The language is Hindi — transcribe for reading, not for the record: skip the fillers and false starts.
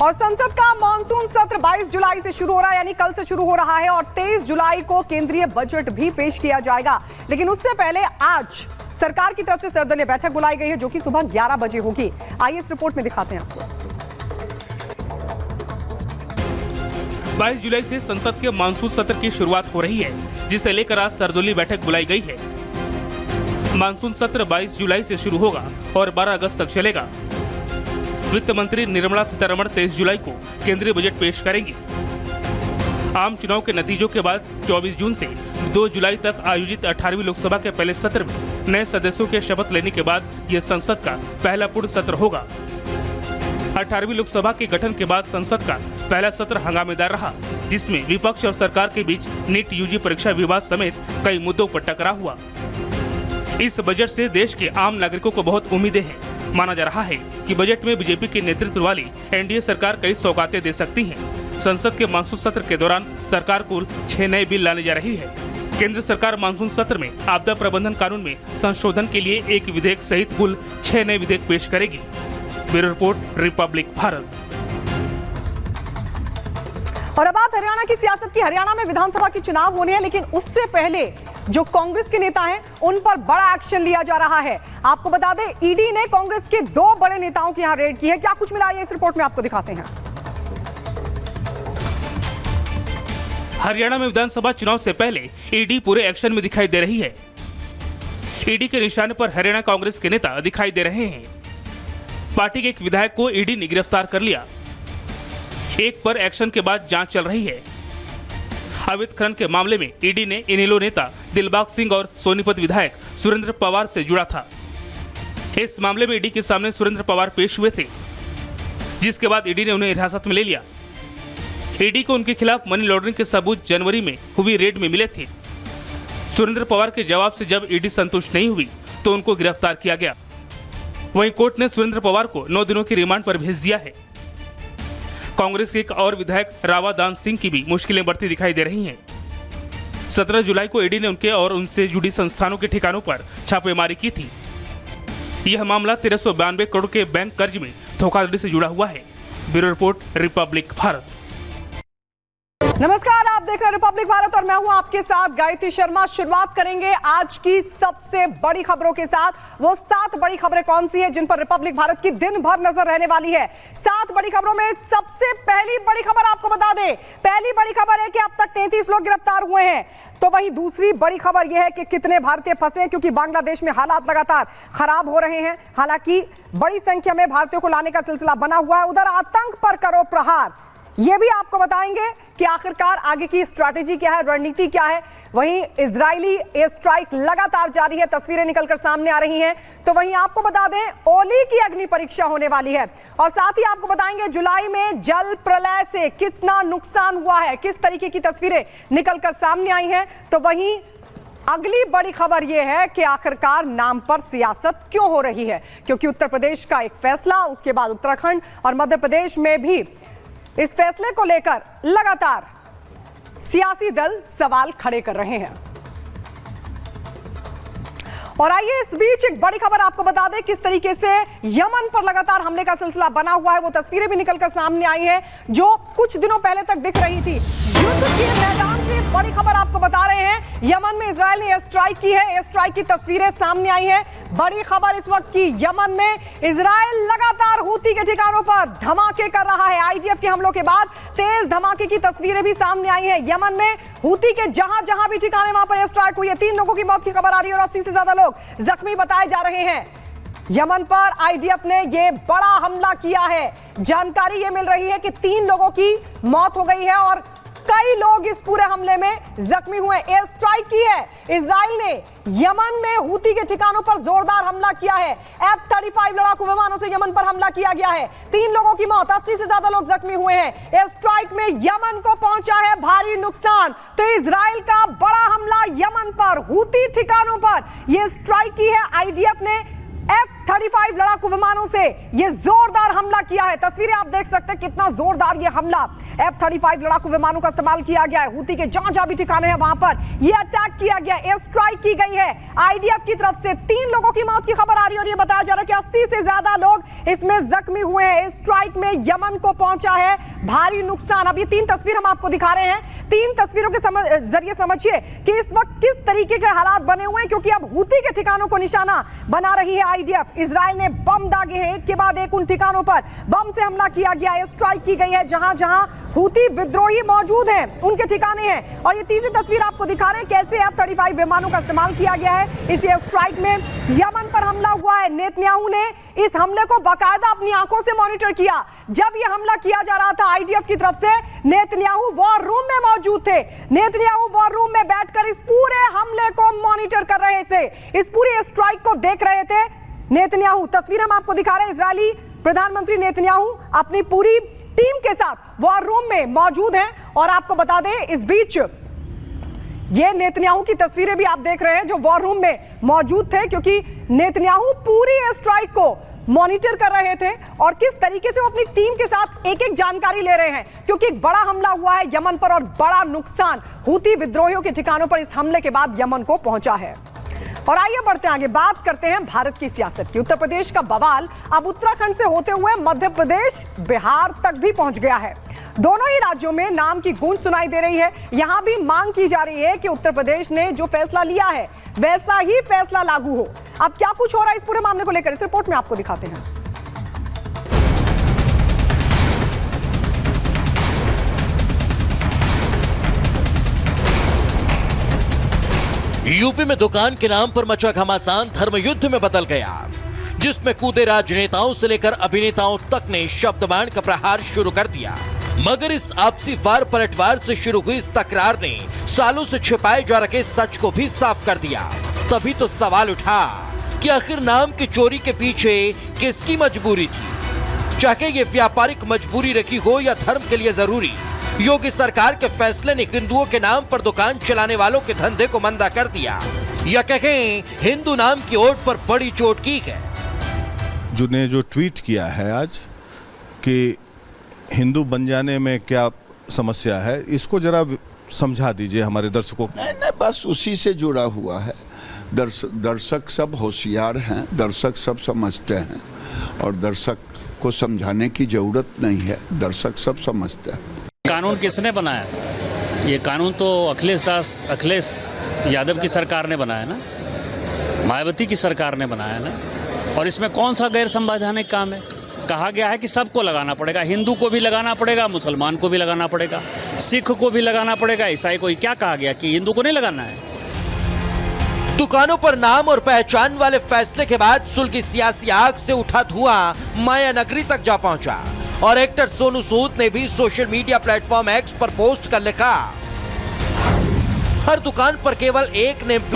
और संसद का मॉनसून सत्र 22 जुलाई से शुरू हो रहा है, यानी कल से शुरू हो रहा है और 23 जुलाई को केंद्रीय बजट भी पेश किया जाएगा। लेकिन उससे पहले आज सरकार की तरफ से सर्वदलीय बैठक बुलाई गई है जो कि सुबह 11 बजे होगी। आइए इस रिपोर्ट में दिखाते हैं आपको। 22 जुलाई से संसद के मानसून सत्र की शुरुआत हो रही है, जिसे लेकर आज सर्वदलीय बैठक बुलाई गई है। मानसून सत्र 22 जुलाई से शुरू होगा और 12 अगस्त तक चलेगा। वित्त मंत्री निर्मला सीतारमण 23 जुलाई को केंद्रीय बजट पेश करेंगी। आम चुनाव के नतीजों के बाद 24 जून से 2 जुलाई तक आयोजित 18वीं लोकसभा के पहले सत्र में नए सदस्यों के शपथ लेने के बाद यह संसद का पहला पूर्ण सत्र होगा। 18वीं लोकसभा के गठन के बाद संसद का पहला सत्र हंगामेदार रहा, जिसमें विपक्ष और सरकार के बीच नीट यूजी परीक्षा विवाद समेत कई मुद्दों पर टकराव हुआ। इस बजट से देश के आम नागरिकों को बहुत उम्मीदें हैं। माना जा रहा है कि बजट में बीजेपी के नेतृत्व वाली एनडीए सरकार कई सौगातें दे सकती है। संसद के मानसून सत्र के दौरान सरकार कुल 6 नए बिल लाने जा रही है। केंद्र सरकार मानसून सत्र में आपदा प्रबंधन कानून में संशोधन के लिए एक विधेयक सहित कुल 6 नए विधेयक पेश करेगी। Bureau report, Republic Bharat. और अब बात हरियाणा की सियासत की। हरियाणा में विधानसभा की चुनाव होने हैं, लेकिन उससे पहले जो कांग्रेस के नेता हैं उन पर बड़ा एक्शन लिया जा रहा है। आपको बता दें, ईडी ने कांग्रेस के 2 बड़े नेताओं की यहां रेड की है। क्या कुछ मिला है इस रिपोर्ट में आपको दिखाते हैं। हरियाणा में विधानसभा चुनाव से पहले ईडी पूरे एक्शन में दिखाई दे रही है। ईडी के निशाने पर हरियाणा कांग्रेस के नेता दिखाई दे रहे हैं। पार्टी के एक विधायक को ईडी ने गिरफ्तार कर लिया। एक पर एक्शन के बाद जांच चल रही है। अवैध खनन के मामले में ईडी ने इनेलो नेता दिलबाग सिंह और सोनीपत विधायक सुरेंद्र पवार से जुड़ा था। इस मामले में ईडी के सामने सुरेंद्र पवार पेश हुए थे, जिसके बाद ईडी ने उन्हें हिरासत में ले लिया। ईडी को उनके खिलाफ मनी लॉन्ड्रिंग के सबूत जनवरी में हुई रेड में मिले थे। सुरेंद्र पवार के जवाब से जब ईडी संतुष्ट नहीं हुई तो उनको गिरफ्तार किया गया। वहीं कोर्ट ने सुरेंद्र पवार को 9 दिनों की रिमांड पर भेज दिया है। कांग्रेस के एक और विधायक रावा दान सिंह की भी मुश्किलें बढ़ती दिखाई दे रही हैं। 17 जुलाई को ईडी ने उनके और उनसे जुड़ी संस्थानों के ठिकानों पर छापेमारी की थी। यह मामला 1392 करोड़ के बैंक कर्ज में धोखाधड़ी से जुड़ा हुआ है। Bureau report, Republic Bharat. नमस्कार, आप देख रहे हैं रिपब्लिक भारत और मैं हूं आपके साथ गायत्री शर्मा। शुरुआत करेंगे आज की सबसे बड़ी खबरों के साथ। वो 7 बड़ी खबरें कौन सी हैं जिन पर रिपब्लिक भारत की दिन भर नजर रहने वाली है। 7 बड़ी खबरों में सबसे पहली बड़ी खबर आपको बता दें। पहली बड़ी खबर है कि अब तक 33 लोग गिरफ्तार हुए हैं। तो वहीं दूसरी बड़ी खबर यह है कि कितने भारतीय फंसे हैं, क्योंकि बांग्लादेश में हालात लगातार खराब हो रहे हैं। हालांकि बड़ी संख्या में भारतीयों को लाने का सिलसिला बना हुआ है। उधर आतंक पर करो प्रहार, यह भी आपको बताएंगे कि आखिरकार आगे की स्ट्रैटेजी क्या है, रणनीति क्या है। वहीं इजरायली एयर स्ट्राइक लगातार जारी है, तस्वीरें निकलकर सामने आ रही हैं। तो वहीं आपको बता दें, ओली की अग्नि परीक्षा होने वाली है और साथ ही आपको बताएंगे जुलाई में जल प्रलय से कितना नुकसान हुआ है, किस तरीके की तस्वीरें निकलकर सामने आई हैं। तो वहीं अगली बड़ी खबर यह है कि आखिरकार नाम पर सियासत क्यों हो रही है, क्योंकि उत्तर प्रदेश का एक फैसला, उसके बाद उत्तराखंड और मध्य प्रदेश में भी इस फैसले को लेकर लगातार सियासी दल सवाल खड़े कर रहे हैं। और आइए इस बीच एक बड़ी खबर आपको बता दें, किस तरीके से यमन पर लगातार हमले का सिलसिला बना हुआ है। वो तस्वीरें भी निकलकर सामने आई हैं जो कुछ दिनों पहले तक दिख रही थी। युद्ध के मैदान से बड़ी खबर आपको बता रहे हैं, यमन में इजराइल ने एयर स्ट्राइक की है। एयर स्ट्राइक की तस्वीरें सामने आई हैं। बड़ी खबर इस वक्त की, यमन में इजराइल लगातार हूती के ठिकानों पर धमाके कर रहा है। आईडीएफ के हमलों के बाद तेज धमाके की तस्वीरें भी सामने आई हैं। यमन में हूती के जहां जहां भी ठिकाने वहां पर एयर स्ट्राइक हुई है। 3 लोगों की मौत की खबर आ रही है और 80 से ज्यादा लोग जख्मी बताए जा रहे हैं। यमन पर आईडीएफ ने यह बड़ा हमला किया है। जानकारी यह मिल रही है कि 3 लोगों की मौत हो गई है और कई लोग इस पूरे हमले में जख्मी हुए। एयर स्ट्राइक की है इजराइल ने, यमन में हूती के ठिकानों पर जोरदार हमला किया है। F-35 लड़ाकू विमानों से यमन पर हमला किया गया है। 3 लोगों की मौत, 80 से ज्यादा लोग जख्मी हुए हैं। एयर स्ट्राइक में यमन को पहुंचा है भारी नुकसान। तो इजराइल का बड़ा हमला यमन पर हूती ठिकानों पर यह स्ट्राइक की है आईडीएफ ने। F-35 लड़ाकू विमानों से ये जोरदार हमला किया है। तस्वीरें आप देख सकते हैं कितना जोरदार ये हमला F-35 लड़ाकू विमानों का इस्तेमाल किया गया है। हूती के जहां भी ठिकाने हैं वहां पर ये अटैक किया गया, एयर स्ट्राइक की गई है आईडीएफ की तरफ से। 3 लोगों की मौत की खबर आ रही है और ये बताया जा रहा है कि 80 से ज्यादा लोग इसमें जख्मी हुए हैं। इस स्ट्राइक में यमन को पहुंचा है भारी नुकसान। अब ये 3 तस्वीर हम आपको दिखा रहे हैं। 3 तस्वीरों के जरिए समझिए कि इस वक्त किस तरीके के हालात बने हुए हैं, क्योंकि अब हूती के ठिकानों को निशाना बना रही है आईडीएफ। इजराइल ने बम दागे हैं, एक के बाद एक उन ठिकानों पर बम से हमला किया गया है, स्ट्राइक की गई है जहां जहां हूती विद्रोही मौजूद हैं उनके ठिकाने हैं। और ये तीसरी तस्वीर आपको दिखा रहे हैं कैसे F-35 विमानों का इस्तेमाल किया गया है इस एयर स्ट्राइक में। यमन पर हमला हुआ है। नेतन्याहू ने इस हमले को बाकायदा अपनी आंखों से मॉनिटर किया। जब यह हमला किया जा रहा था आईडीएफ की तरफ से, नेतन्याहू वॉर रूम में मौजूद थे। नेतन्याहू वॉर रूम में बैठकर इस पूरे हमले को मॉनिटर कर रहे थे, इस पूरी स्ट्राइक को देख रहे थे नेतन्याहू। तस्वीर हम आपको दिखा रहे हैं। इजरायली प्रधानमंत्री नेतन्याहू अपनी पूरी टीम के साथ वॉर रूम में मौजूद हैं। और आपको बता दें इस बीच ये नेतन्याहू की तस्वीरें भी आप देख रहे हैं जो वॉर रूम में मौजूद थे, क्योंकि नेतन्याहू पूरी स्ट्राइक को मॉनिटर कर रहे थे और किस तरीके से वो अपनी टीम के साथ एक एक जानकारी ले रहे हैं, क्योंकि एक बड़ा हमला हुआ है यमन पर और बड़ा नुकसान हूती विद्रोहियों के ठिकानों पर इस हमले के बाद यमन को पहुंचा है। और आइए बढ़ते हैं आगे, बात करते हैं भारत की सियासत की। उत्तर प्रदेश का बवाल अब उत्तराखंड से होते हुए मध्य प्रदेश, बिहार तक भी पहुंच गया है। दोनों ही राज्यों में नाम की गूंज सुनाई दे रही है। यहां भी मांग की जा रही है कि उत्तर प्रदेश ने जो फैसला लिया है वैसा ही फैसला लागू हो। अब क्या कुछ हो रहा है इस पूरे मामले को लेकर, इस रिपोर्ट में आपको दिखाते हैं। यूपी में दुकान के नाम पर मचा घमासान धर्म युद्ध में बदल गया, जिसमें कूदे राजनेताओं से लेकर अभिनेताओं तक ने शब्दबाण का प्रहार शुरू कर दिया। मगर इस आपसी वार पलटवार से शुरू हुई इस तकरार ने सालों से छिपाए जा रखे सच को भी साफ कर दिया। तभी तो सवाल उठा कि आखिर नाम की चोरी के पीछे किसकी मजबूरी थी, चाहे ये व्यापारिक मजबूरी रखी हो या धर्म के लिए जरूरी। योगी सरकार के फैसले ने हिंदुओं के नाम पर दुकान चलाने वालों के धंधे को मंदा कर दिया, या कहें हिंदू नाम की ओट पर बड़ी चोट की है। जो ट्वीट किया है आज कि हिंदू बन जाने में क्या समस्या है, इसको जरा समझा दीजिए हमारे दर्शकों को। नहीं, बस उसी से जुड़ा हुआ है। दर्शक सब होशियार हैं, दर्शक सब समझते हैं और दर्शक को समझाने की जरूरत नहीं है, दर्शक सब समझते हैं। कानून किसने बनाया था? ये कानून तो अखिलेश यादव की सरकार ने बनाया ना, मायावती की सरकार ने बनाया ना। और इसमें कौन सा गैर संवैधानिक काम है? कहा गया है कि सबको लगाना पड़ेगा, हिंदू को भी लगाना पड़ेगा, मुसलमान को भी लगाना पड़ेगा, सिख को भी लगाना पड़ेगा, ईसाई को। क्या कहा गया कि हिंदू को नहीं लगाना है? दुकानों पर नाम और पहचान वाले फैसले के बाद सुलगी सियासी आग से उठा धुआं माया नगरी तक जा पहुंचा और एक्टर सोनू सूद ने भी सोशल मीडिया प्लेटफॉर्म एक्स पर पोस्ट कर लिखा, हर दुकान पर केवल एक नेम